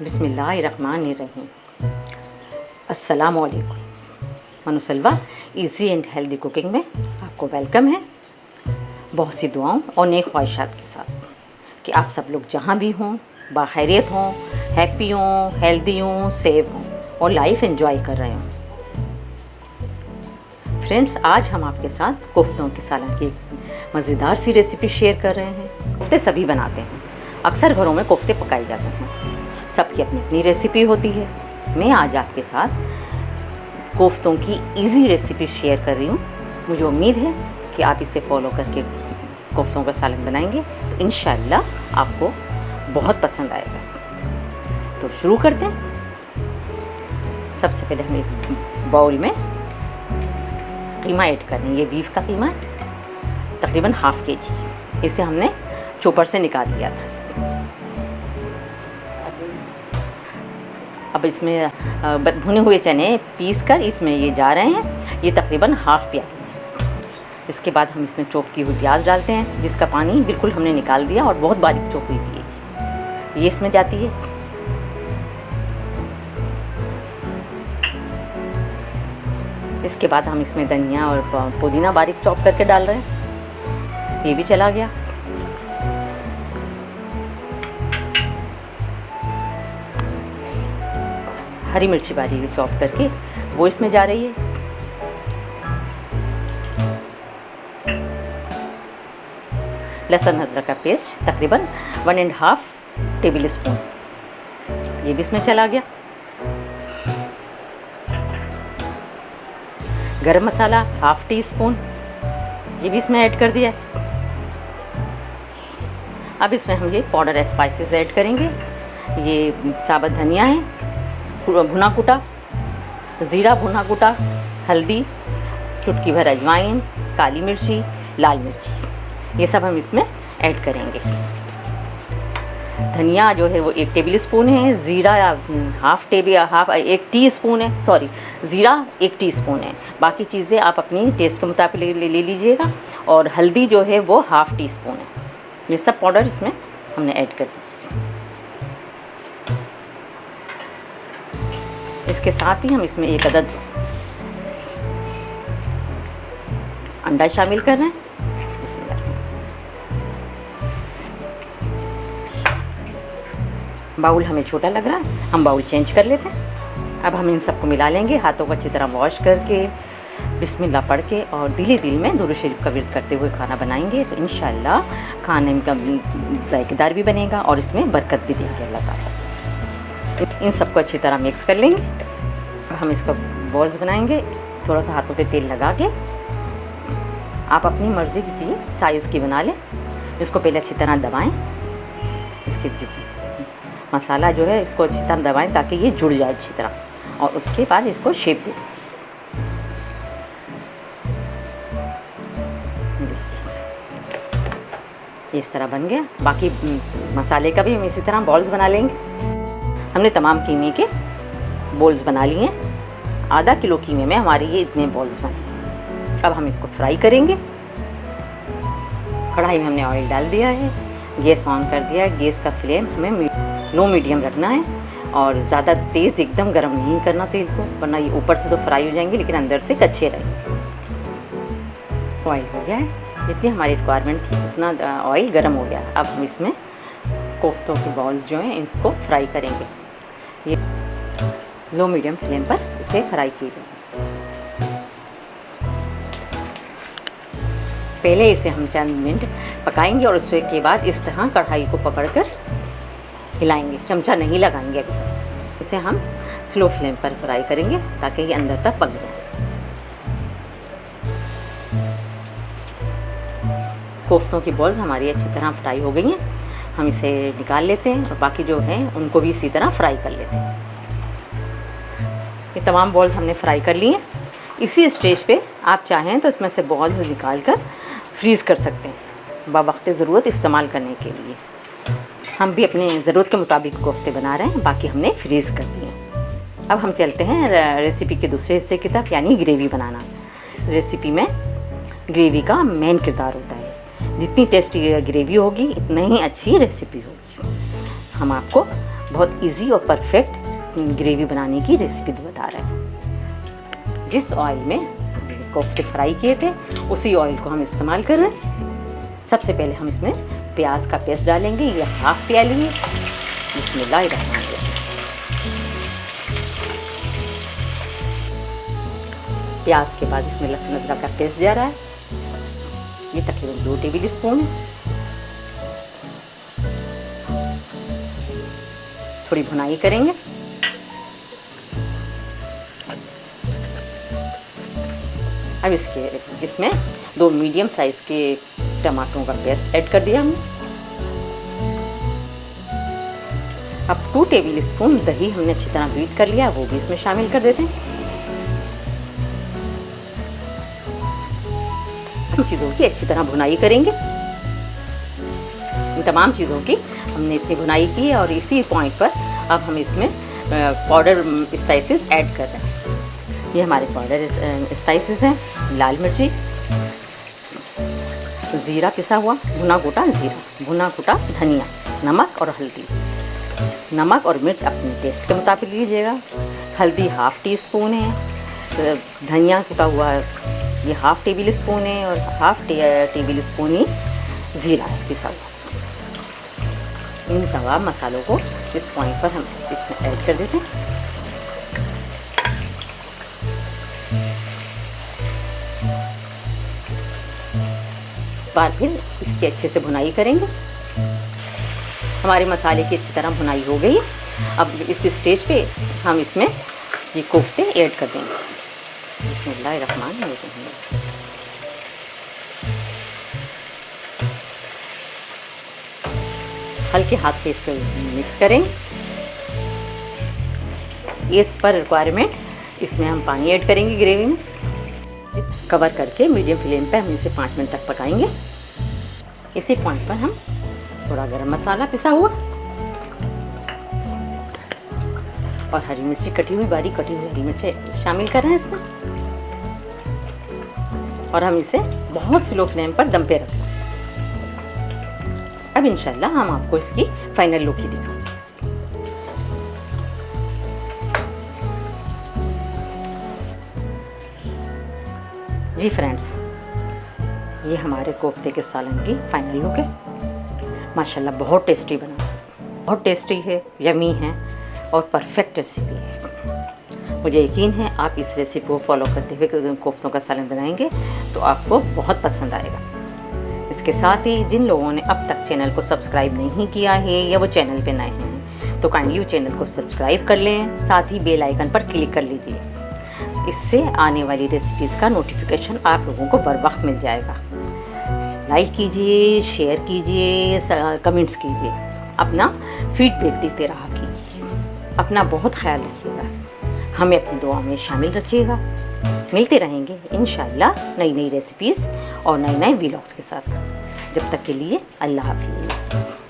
बिस्मिल्लाहिर्रहमानिर्रहीम। अस्सलाम वालेकुम। मनुसलवा इजी एंड हेल्दी कुकिंग में आपको वेलकम है। बहुत सी दुआओं और नेक ख्वाहिशात के साथ कि आप सब लोग जहाँ भी हों बाखैरियत हों, हैप्पी हों, हेल्दी हों, सेफ हों और लाइफ एंजॉय कर रहे हों। फ्रेंड्स, आज हम आपके साथ कोफ्तों के सालन की मज़ेदार सी रेसिपी शेयर कर रहे हैं। कोफ्ते सभी बनाते हैं, अक्सर घरों में कोफ्ते पकाए जाते हैं, सबकी अपनी अपनी रेसिपी होती है। मैं आज आपके साथ कोफ्तों की इजी रेसिपी शेयर कर रही हूँ। मुझे उम्मीद है कि आप इसे फॉलो करके कोफ्तों का सालन बनाएंगे तो इंशाअल्लाह आपको बहुत पसंद आएगा। तो शुरू करते हैं। सबसे पहले हम एक बाउल में कीमा ऐड कर रहे हैं। ये बीफ का कीमा है, तकरीबन हाफ केजी। इसे हमने चॉपर से निकाल लिया था। अब इसमें भुने हुए चने पीस कर इसमें ये जा रहे हैं। ये तकरीबन हाफ प्याज है। इसके बाद हम इसमें चॉप की हुई प्याज डालते हैं, जिसका पानी बिल्कुल हमने निकाल दिया और बहुत बारीक चॉप हुई है ये इसमें जाती है। इसके बाद हम इसमें धनिया और पुदीना बारीक चॉप करके डाल रहे हैं, ये भी चला गया। हरी मिर्ची बारीक चॉप करके वो इसमें जा रही है। लहसुन अदरक का पेस्ट तकरीबन 1.5 टेबल स्पून, ये भी इसमें चला गया। गरम मसाला हाफ टी स्पून, ये भी इसमें ऐड कर दिया है। अब इसमें हम ये पाउडर स्पाइसेस ऐड करेंगे। ये साबुत धनिया है भुना कुटा, ज़ीरा भुना कुटा, हल्दी, चुटकी भर अजवाइन, काली मिर्ची, लाल मिर्ची, ये सब हम इसमें ऐड करेंगे। धनिया जो है वो 1 टेबल स्पून है, ज़ीरा एक टीस्पून है, सॉरी ज़ीरा 1 टीस्पून है। बाकी चीज़ें आप अपनी टेस्ट के मुताबिक ले लीजिएगा। और हल्दी जो है वो हाफ टी स्पून है। ये सब पाउडर इसमें हमने ऐड कर दिया। इसके साथ ही हम इसमें 1 अदद अंडा शामिल कर रहे हैं। बाउल हमें छोटा लग रहा है, हम बाउल चेंज कर लेते हैं। अब हम इन सबको मिला लेंगे, हाथों को अच्छी तरह वॉश करके बिस्मिल्लाह पढ़ के और दिली दिल में दुरूद शरीफ का विर्द करते हुए खाना बनाएंगे तो इंशाअल्लाह खाने का जायकेदार भी बनेगा और इसमें बरकत भी देंगे अल्लाह ताला। इन सबको अच्छी तरह मिक्स कर लेंगे। अब हम इसका बॉल्स बनाएंगे। थोड़ा सा हाथों पे तेल लगा के आप अपनी मर्ज़ी की साइज़ की बना लें। इसको पहले अच्छी तरह दबाएं। इसके मसाला जो है इसको अच्छी तरह दबाएं ताकि ये जुड़ जाए अच्छी तरह, और उसके बाद इसको शेप दें। इस तरह बन गया। बाकी मसाले का भी हम इसी तरह बॉल्स बना लेंगे। हमने तमाम कीमे के बॉल्स बना लिए हैं। आधा किलो कीमे में हमारे ये इतने बॉल्स बने। अब हम इसको फ्राई करेंगे। कढ़ाई में हमने ऑयल डाल दिया है, गैस ऑन कर दिया है। गैस का फ्लेम हमें लो मीडियम रखना है और ज़्यादा तेज़ एकदम गर्म नहीं करना तेल को, वरना ये ऊपर से तो फ्राई हो जाएंगे लेकिन अंदर से कच्चे रहेंगे। ऑयल हो गया है, जितनी हमारी रिक्वायरमेंट थी उतना ऑयल गर्म हो गया। अब हम इसमें कोफ्तों के बॉल्स जो हैं इसको फ्राई करेंगे। ये लो मीडियम फ्लेम पर इसे फ्राई कीजिए। पहले इसे हम चंद मिनट पकाएंगे और उसके के बाद इस तरह कढ़ाई को पकड़कर हिलाएंगे, चमचा नहीं लगाएंगे। अभी इसे हम स्लो फ्लेम पर फ्राई करेंगे ताकि ये अंदर तक पक जाए। कोफ्तों की बॉल्स हमारी अच्छी तरह फ्राई हो गई हैं। हम इसे निकाल लेते हैं और बाकी जो हैं उनको भी इसी तरह फ्राई कर लेते हैं। ये तमाम बॉल्स हमने फ्राई कर लिए हैं। इसी स्टेज पे आप चाहें तो इसमें से बॉल्स निकाल कर फ्रीज़ कर सकते हैं बवक्त ज़रूरत इस्तेमाल करने के लिए। हम भी अपने ज़रूरत के मुताबिक कोफ्ते बना रहे हैं, बाकी हमने फ्रीज़ कर दिए। अब हम चलते हैं रेसिपी के दूसरे हिस्से की तरफ, यानी ग्रेवी बनाना। इस रेसिपी में ग्रेवी का मेन किरदार होता है। जितनी टेस्टी ग्रेवी होगी इतनी ही अच्छी रेसिपी होगी। हम आपको बहुत इजी और परफेक्ट ग्रेवी बनाने की रेसिपी बता रहे हैं। जिस ऑयल में कोफ्ते फ्राई किए थे उसी ऑयल को हम इस्तेमाल कर रहे हैं। सबसे पहले हम इसमें प्याज का पेस्ट डालेंगे, ये हाफ प्याली है। बिस्मिल्लाहिर्रहमानिर्रहीम। प्याज के बाद इसमें लहसुन अदरक का पेस्ट जा रहा है, ये तकरीबन 2 टेबल स्पून है। थोड़ी भुनाई करेंगे। अब इसमें 2 मीडियम साइज के टमाटरों का पेस्ट ऐड कर दिया हमने। अब 2 टेबल स्पून दही हमने अच्छी तरह बीट कर लिया, वो भी इसमें शामिल कर देते हैं। चीज़ों की अच्छी तरह भुनाई करेंगे। इन तमाम चीज़ों की हमने इतनी भुनाई की है और इसी पॉइंट पर अब हम इसमें पाउडर स्पाइसेस ऐड कर रहे हैं। ये हमारे पाउडर स्पाइसेस हैं, लाल मिर्ची, ज़ीरा पिसा हुआ, भुना कुटा ज़ीरा, भुना कुटा धनिया, नमक और हल्दी। नमक और मिर्च अपने टेस्ट के मुताबिक लीजिएगा। हल्दी हाफ टी स्पून है, धनिया कुटा हुआ ये हाफ टेबल स्पून है और हाफ टेबल स्पून ही ज़ीरा है पिसा हुआ। इन तमाम मसालों को इस पॉइंट पर हम इसमें ऐड कर देते हैं। बाद फिर इसकी अच्छे से भुनाई करेंगे। हमारे मसाले की अच्छी तरह भुनाई हो गई। अब इस स्टेज पे हम इसमें ये कोफ्ते ऐड कर देंगे। बिस्मिल्लाहिर्रहमानिर्रहीम। हल्के हाथ से इसको मिक्स करें। इस पर रिक्वायरमेंट इसमें हम पानी ऐड करेंगे ग्रेवी में। कवर करके मीडियम फ्लेम पे हम इसे 5 मिनट तक पकाएंगे। इसी पॉइंट पर हम थोड़ा गरम मसाला पिसा हुआ और हरी मिर्ची कटी हुई, बारीक कटी हुई हरी मिर्ची शामिल कर रहे हैं इसमें और हम इसे बहुत स्लो फ्लेम पर दम पे रखें। अब इंशाल्लाह हम आपको इसकी फाइनल लुक ही दिखाएंगे। जी फ्रेंड्स, ये हमारे कोफ्ते के सालन की फाइनल लुक है। माशाल्लाह बहुत टेस्टी बना, बहुत टेस्टी है, यमी है और परफेक्ट रेसिपी है। मुझे यकीन है आप इस रेसिपी को फॉलो करते हुए कोफ्तों का सालन बनाएंगे तो आपको बहुत पसंद आएगा। इसके साथ ही जिन लोगों ने अब तक चैनल को सब्सक्राइब नहीं किया है या वो चैनल पे नए हैं तो काइंडली वो चैनल को सब्सक्राइब कर लें, साथ ही बेल आइकन पर क्लिक कर लीजिए। इससे आने वाली रेसिपीज़ का नोटिफिकेशन आप लोगों को बर वक्त मिल जाएगा। लाइक कीजिए, शेयर कीजिए, कमेंट्स कीजिए, अपना फीडबैक देते रहा कीजिए। अपना बहुत ख्याल रखिएगा, हमें अपनी दुआ में शामिल रखिएगा। मिलते रहेंगे इंशाअल्लाह नई नई रेसिपीज़ और नए नए व्लॉग्स के साथ। जब तक के लिए अल्लाह हाफिज़।